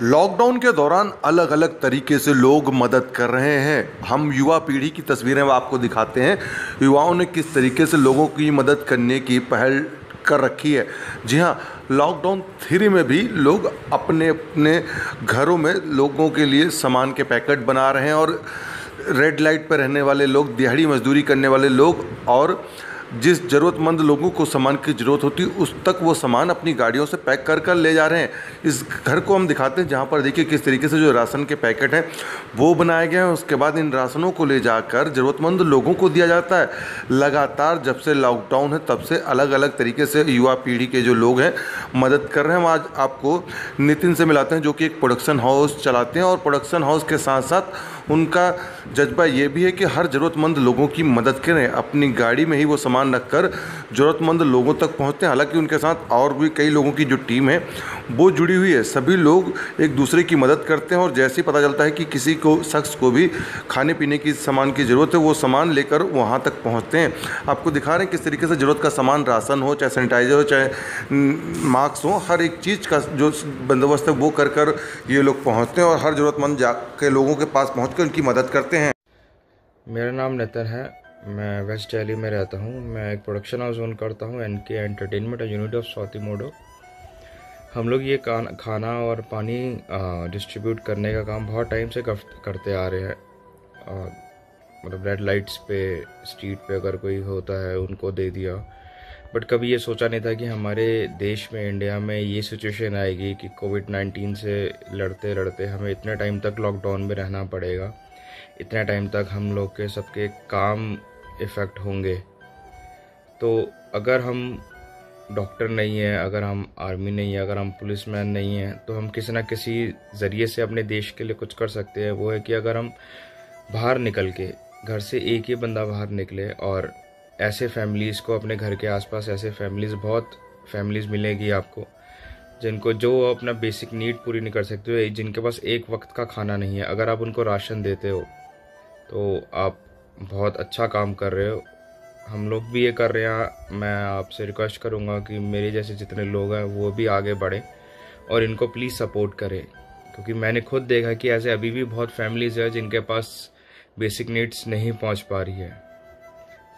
Lockdown के दौरान अलग अलग तरीके से लोग मदद कर रहे हैं। हम युवा पीढ़ी की तस्वीरें आपको दिखाते हैं, युवाओं ने किस तरीके से लोगों की मदद करने की पहल कर रखी है। जी हाँ, लॉकडाउन 3 में भी लोग अपने अपने घरों में लोगों के लिए सामान के पैकेट बना रहे हैं और रेड लाइट पर रहने वाले लोग, दिहाड़ी मजदूरी करने वाले लोग और जिस ज़रूरतमंद लोगों को सामान की ज़रूरत होती है उस तक वो सामान अपनी गाड़ियों से पैक कर कर ले जा रहे हैं। इस घर को हम दिखाते हैं जहाँ पर देखिए किस तरीके से जो राशन के पैकेट हैं वो बनाए गए हैं। उसके बाद इन राशनों को ले जाकर ज़रूरतमंद लोगों को दिया जाता है। लगातार जब से लॉकडाउन है तब से अलग अलग तरीके से युवा पीढ़ी के जो लोग हैं मदद कर रहे हैं। हम आज आपको नितिन से मिलाते हैं जो कि एक प्रोडक्शन हाउस चलाते हैं और प्रोडक्शन हाउस के साथ साथ उनका जज्बा ये भी है कि हर ज़रूरतमंद लोगों की मदद करें। अपनी गाड़ी में ही वो सामान रखकर ज़रूरतमंद लोगों तक पहुंचते हैं। हालांकि उनके साथ और भी कई लोगों की जो टीम है वो जुड़ी हुई है। सभी लोग एक दूसरे की मदद करते हैं और जैसे ही पता चलता है कि किसी को शख्स को भी खाने पीने की सामान की ज़रूरत है वो सामान लेकर वहाँ तक पहुँचते हैं। आपको दिखा रहे हैं किस तरीके से ज़रूरत का सामान, राशन हो चाहे सैनिटाइज़र हो चाहे मास्क हो, हर एक चीज़ का जो बंदोबस्त है वो कर कर ये लोग पहुँचते हैं और हर ज़रूरतमंद के लोगों के पास पहुँच कर उनकी मदद करते हैं। मेरा नाम नितिन है, मैं वेस्ट दिल्ली में रहता हूँ। मैं एक प्रोडक्शन हाउस ओन करता हूँ, एनके एंटरटेनमेंट यूनिट ऑफ सौतीमोडो। हम लोग ये खाना और पानी डिस्ट्रीब्यूट करने का काम बहुत टाइम से करते आ रहे हैं। मतलब रेड लाइट्स पे, स्ट्रीट पे अगर कोई होता है उनको दे दिया। बट कभी ये सोचा नहीं था कि हमारे देश में, इंडिया में ये सिचुएशन आएगी कि कोविड-19 से लड़ते लड़ते हमें इतने टाइम तक लॉकडाउन में रहना पड़ेगा, इतने टाइम तक हम लोग के सबके काम इफ़ेक्ट होंगे। तो अगर हम डॉक्टर नहीं हैं, अगर हम आर्मी नहीं है, अगर हम पुलिसमैन नहीं हैं, तो हम किसी ना किसी ज़रिए से अपने देश के लिए कुछ कर सकते हैं। वो है कि अगर हम बाहर निकल के, घर से एक ही बंदा बाहर निकले और ऐसे फैमिलीज़ को, अपने घर के आसपास ऐसे फैमिलीज़, बहुत फैमिलीज़ मिलेगी आपको जिनको जो अपना बेसिक नीड पूरी नहीं कर सकते हो, जिनके पास एक वक्त का खाना नहीं है। अगर आप उनको राशन देते हो तो आप बहुत अच्छा काम कर रहे हो। हम लोग भी ये कर रहे हैं। मैं आपसे रिक्वेस्ट करूँगा कि मेरे जैसे जितने लोग हैं वो भी आगे बढ़ें और इनको प्लीज़ सपोर्ट करें, क्योंकि मैंने खुद देखा कि ऐसे अभी भी बहुत फैमिलीज़ हैं जिनके पास बेसिक नीड्स नहीं पहुँच पा रही है।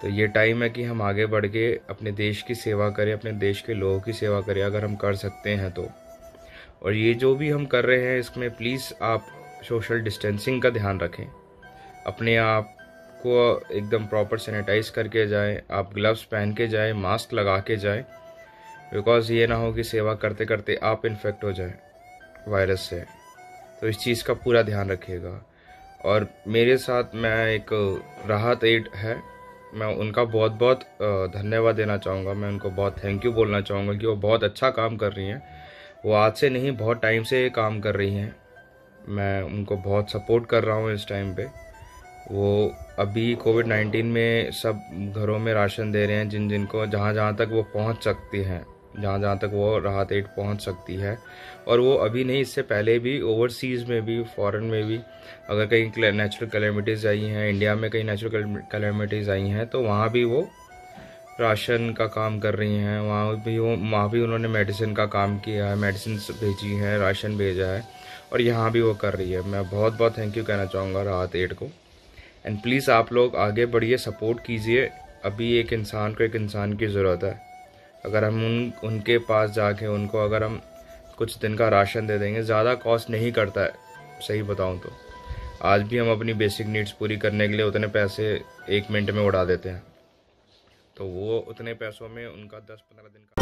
तो ये टाइम है कि हम आगे बढ़ के अपने देश की सेवा करें, अपने देश के लोगों की सेवा करें, अगर हम कर सकते हैं तो। और ये जो भी हम कर रहे हैं इसमें प्लीज़ आप सोशल डिस्टेंसिंग का ध्यान रखें, अपने आप को एकदम प्रॉपर सैनिटाइज करके जाएं, आप ग्लव्स पहन के जाएं, मास्क लगा के जाएं, बिकॉज़ ये ना हो कि सेवा करते करते आप इन्फेक्ट हो जाएं वायरस से। तो इस चीज़ का पूरा ध्यान रखिएगा। और मेरे साथ मैं एक राहत एड है, मैं उनका बहुत बहुत धन्यवाद देना चाहूँगा। मैं उनको बहुत थैंक यू बोलना चाहूँगा कि वो बहुत अच्छा काम कर रही हैं। वो आज से नहीं, बहुत टाइम से काम कर रही हैं। मैं उनको बहुत सपोर्ट कर रहा हूँ इस टाइम पे। वो अभी कोविड-19 में सब घरों में राशन दे रहे हैं, जिन जिनको जहाँ जहाँ तक वो पहुँच सकती हैं, जहाँ जहाँ तक वो राहत एड पहुँच सकती है। और वो अभी नहीं, इससे पहले भी ओवरसीज़ में भी, फॉरेन में भी, अगर कहीं नेचुरल कैलेमिटीज़ आई हैं, इंडिया में कहीं नेचुरल कैलेमिटीज़ आई हैं, तो वहाँ भी वो राशन का काम कर रही हैं। वहाँ भी उन्होंने मेडिसिन का काम किया है, मेडिसिन भेजी हैं, राशन भेजा है, और यहाँ भी वो कर रही है। मैं बहुत बहुत थैंक यू कहना चाहूँगा राहत एड को। एंड प्लीज़ आप लोग आगे बढ़िए, सपोर्ट कीजिए। अभी एक इंसान को, एक इंसान की ज़रूरत है। अगर हम उनके पास जाके उनको अगर हम कुछ दिन का राशन दे देंगे, ज़्यादा कॉस्ट नहीं करता है, सही बताऊँ तो। आज भी हम अपनी बेसिक नीड्स पूरी करने के लिए उतने पैसे 1 मिनट में उड़ा देते हैं, तो वो उतने पैसों में उनका 10-15 दिन का